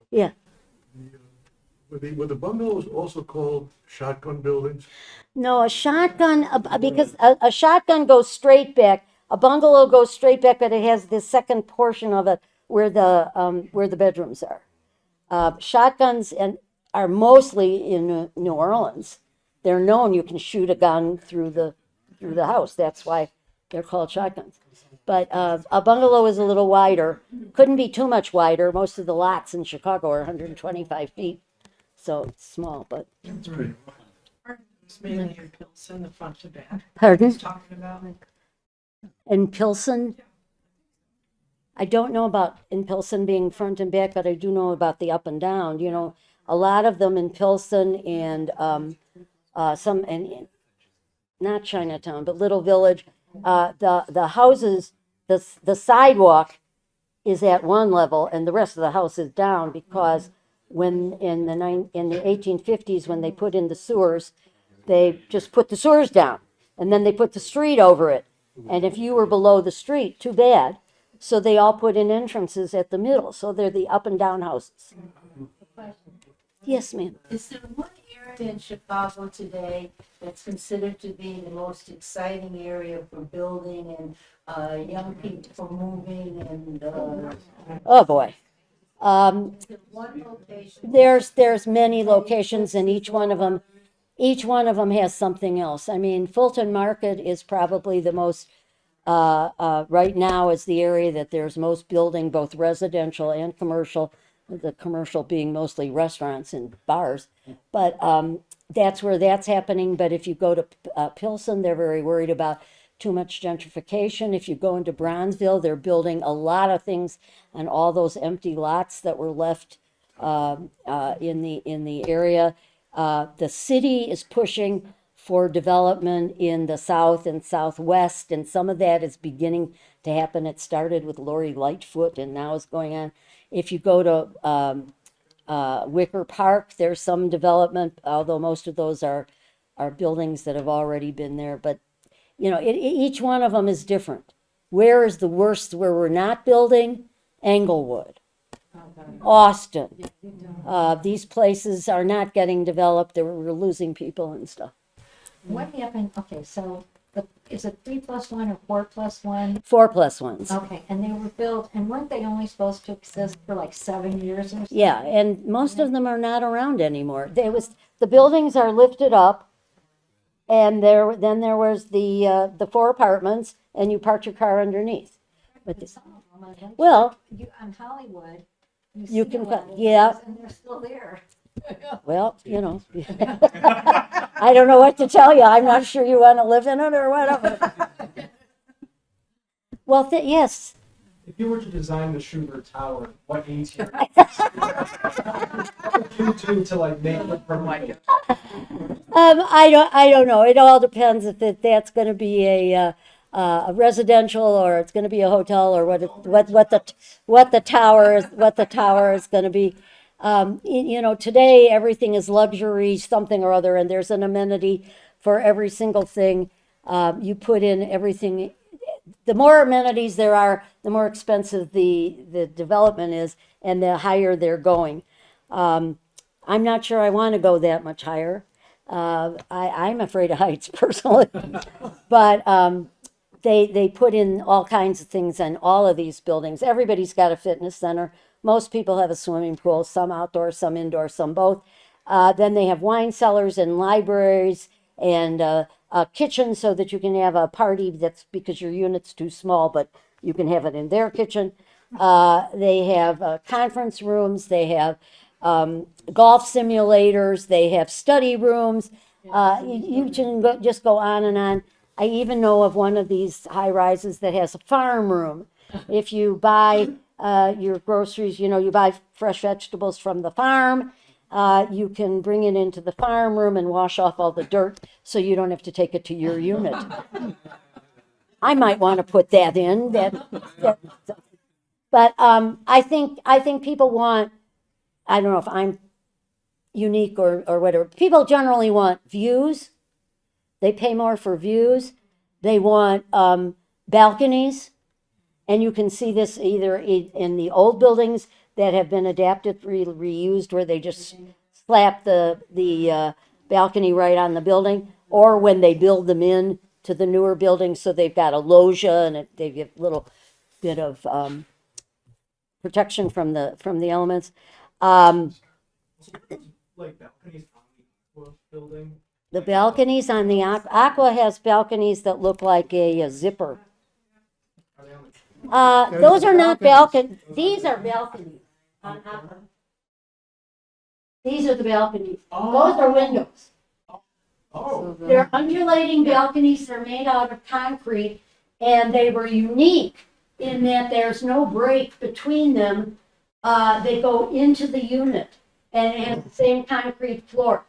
Yeah. Were the bungalows also called shotgun buildings? No, a shotgun, because a shotgun goes straight back. A bungalow goes straight back, but it has the second portion of it where the bedrooms are. Shotguns are mostly in New Orleans. They're known you can shoot a gun through the house. That's why they're called shotguns. But a bungalow is a little wider. Couldn't be too much wider. Most of the lots in Chicago are 125 feet, so it's small. But It's mainly in Pilsen, the front to back. pardon? He's talking about. In Pilsen, I don't know about in Pilsen being front and back, but I do know about the up and down. A lot of them in Pilsen and some in not Chinatown, but Little Village. The houses, the sidewalk is at one level, and the rest of the house is down because when in the 1850s when they put in the sewers, they just put the sewers down, and then they put the street over it. And if you were below the street, too bad. So they all put in entrances at the middle. So they're the up and down houses. Yes, ma'am. Is there one area in Chicago today that's considered to be the most exciting area for building and young people for moving and Oh boy. one location? There's many locations, and each one of them has something else. I mean, Fulton Market is probably the most right now is the area that there's most building, both residential and commercial. The commercial being mostly restaurants and bars, but that's where that's happening. But if you go to Pilsen, they're very worried about too much gentrification. If you go into Bronzeville, they're building a lot of things on all those empty lots that were left in the area. The city is pushing for development in the south and southwest, and some of that is beginning to happen. It started with Lori Lightfoot and now is going on. If you go to Wicker Park, there's some development, although most of those are buildings that have already been there. But, you know, each one of them is different. Where is the worst where we're not building? Englewood, Austin. These places are not getting developed. We're losing people and stuff. What happened, okay, so is it 3+1 or 4+1? 4+1s. Okay, and they were built, and weren't they only supposed to exist for like 7 years or something? Yeah, and most of them are not around anymore. The buildings are lifted up, and then there was the 4 apartments, and you parked your car underneath. But Some of them, I think, well, on Hollywood, you see can a lot of yeah. those, and they're still there. Well, you know, I don't know what to tell you. I'm not sure you want to live in it or whatever. Well, yes. If you were to design the Shubart Tower, what interior? to like make it permanent. I don't know. It all depends if that's going to be a residential or it's going to be a hotel or what the tower is going to be. You know, today everything is luxury, something or other, and there's an amenity for every single thing. You put in everything. The more amenities there are, the more expensive the development is, and the higher they're going. I'm not sure I want to go that much higher. I'm afraid of heights personally, but they put in all kinds of things in all of these buildings. Everybody's got a fitness center. Most people have a swimming pool, some outdoor, some indoor, some both. Then they have wine cellars and libraries and a kitchen so that you can have a party that's because your unit's too small, but you can have it in their kitchen. They have conference rooms. They have golf simulators. They have study rooms. You can just go on and on. I even know of one of these high rises that has a farm room. If you buy your groceries, you know, you buy fresh vegetables from the farm, you can bring it into the farm room and wash off all the dirt so you don't have to take it to your unit. I might want to put that in. But I think people want, I don't know if I'm unique or whatever. People generally want views. They pay more for views. They want balconies. And you can see this either in the old buildings that have been adapted, reused, where they just slap the balcony right on the building, or when they build them in to the newer buildings, so they've got a loggia and they give a little bit of protection from the elements. Like balconies on the Aqua building. The balconies on the Aqua has balconies that look like a zipper. Are they on the Those are not balconies. These are balconies on Aqua. These are the balconies. Those are windows. Oh. They're undulating balconies. They're made out of concrete, and they were unique in that there's no break between them. They go into the unit, and it has the same concrete floor.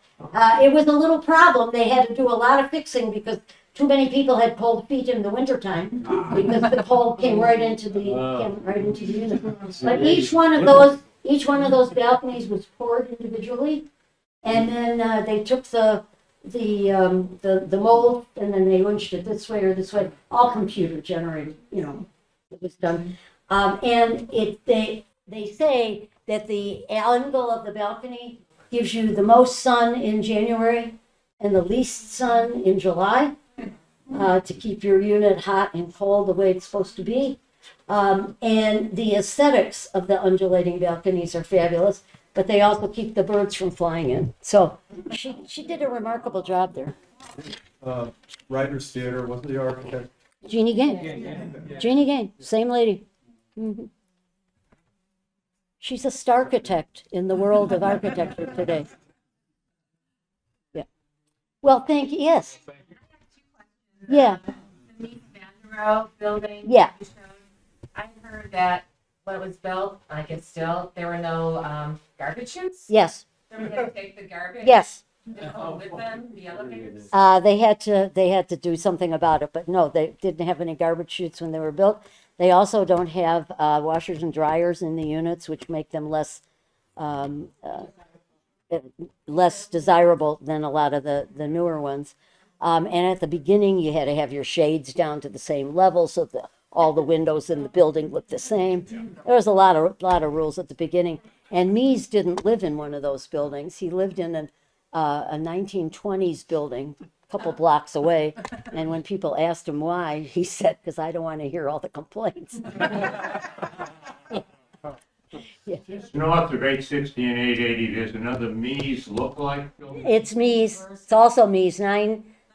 It was a little problem. They had to do a lot of fixing because too many people had cold feet in the wintertime because the cold came right into the unit. But each one of those balconies was poured individually, and then they took the mold and then they winched it this way or this way, all computer generated. You know, it was done. And they say that the angle of the balcony gives you the most sun in January and the least sun in July, to keep your unit hot and cold the way it's supposed to be. And the aesthetics of the undulating balconies are fabulous, but they also keep the birds from flying in. So she did a remarkable job there. Writers Theater, wasn't the architect? Jeannie Gain. Jeannie Gain, same lady. Mm-hmm. She's a starchitect in the world of architecture today. Yeah. Well, thank you. Yes. Yeah. The Row building. Yeah. I heard that when it was built, I guess still, there were no garbage chutes. Yes. So we had to take the garbage. Yes. With them, the elevators? They had to do something about it, but no, they didn't have any garbage chutes when they were built. They also don't have washers and dryers in the units, which make them um, uh, less desirable than a lot of the newer ones. And at the beginning, you had to have your shades down to the same level so that all the windows in the building looked the same. There was a lot of rules at the beginning. And Mies didn't live in one of those buildings. He lived in a 1920s building a couple blocks away. And when people asked him why, he said, "Because I don't want to hear all the complaints." Just north of 860 and 880, there's another Mies look-like building. It's Mies. It's also Mies.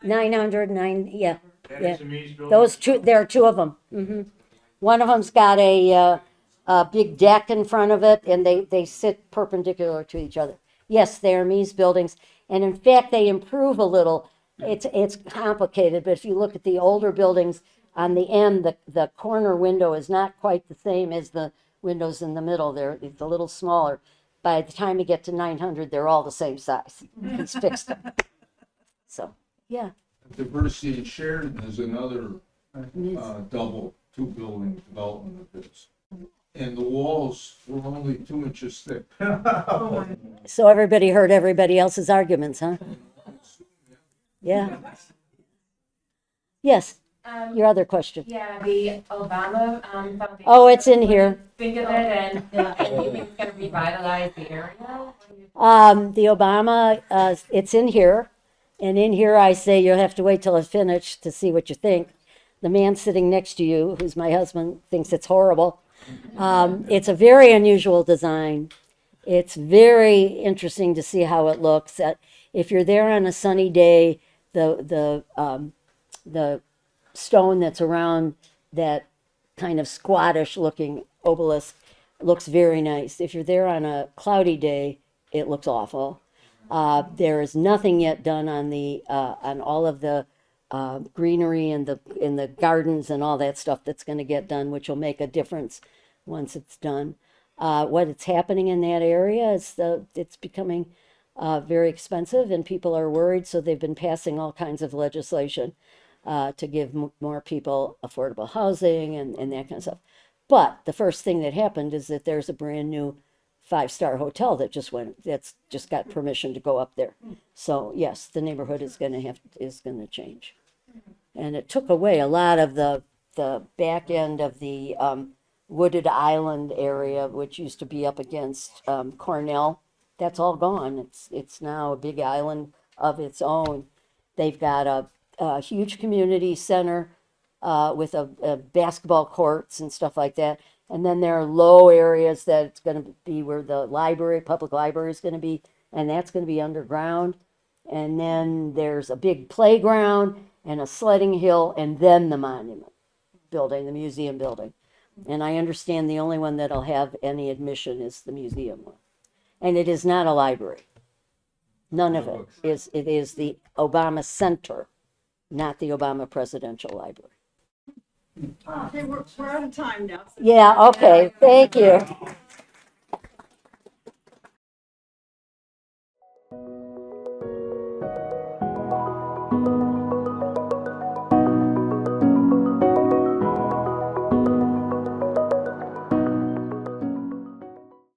900, yeah. That Yeah. is a Mies building? Those two, there are two of them. One of them's got a big deck in front of it, and they sit perpendicular to each other. Yes, they are Mies buildings, and in fact, they improve a little. It's complicated, but if you look at the older buildings, on the end, the corner window is not quite the same as the windows in the middle. It's a little smaller. By the time you get to 900, they're all the same size. He's fixed them. So, yeah. Diversity and Sheridan is another double two-building development of this. And the walls were only 2 inches thick. So everybody heard everybody else's arguments, huh? Yeah. Yes, your other question. Yeah, the Obama Foundation. Oh, it's in here. Think of it, and you think it's gonna revitalize the area? The Obama, it's in here. And in here, I say you'll have to wait till it's finished to see what you think. The man sitting next to you, who's my husband, thinks it's horrible. It's a very unusual design. It's very interesting to see how it looks. If you're there on a sunny day, the stone that's around that kind of squattish looking obelisk looks very nice. If you're there on a cloudy day, it looks awful. There is nothing yet done on all of the greenery and in the gardens and all that stuff that's going to get done, which will make a difference once it's done. What's happening in that area is it's becoming very expensive, and people are worried, so they've been passing all kinds of legislation to give more people affordable housing and that kind of stuff. But the first thing that happened is that there's a brand new 5-star hotel that's just got permission to go up there. So yes, the neighborhood is going to change. And it took away a lot of the back end of the wooded island area, which used to be up against Cornell. That's all gone. It's now a big island of its own. They've got a huge community center with a basketball courts and stuff like that. And then there are low areas that it's going to be where the public library is going to be, and that's going to be underground. And then there's a big playground and a sledding hill, and then the monument building, the museum building. And I understand the only one that'll have any admission is the museum one. And it is not a library. None of it is. It is the Obama Center, not the Obama Presidential Library. Okay, we're out of time now. Yeah, okay, thank you.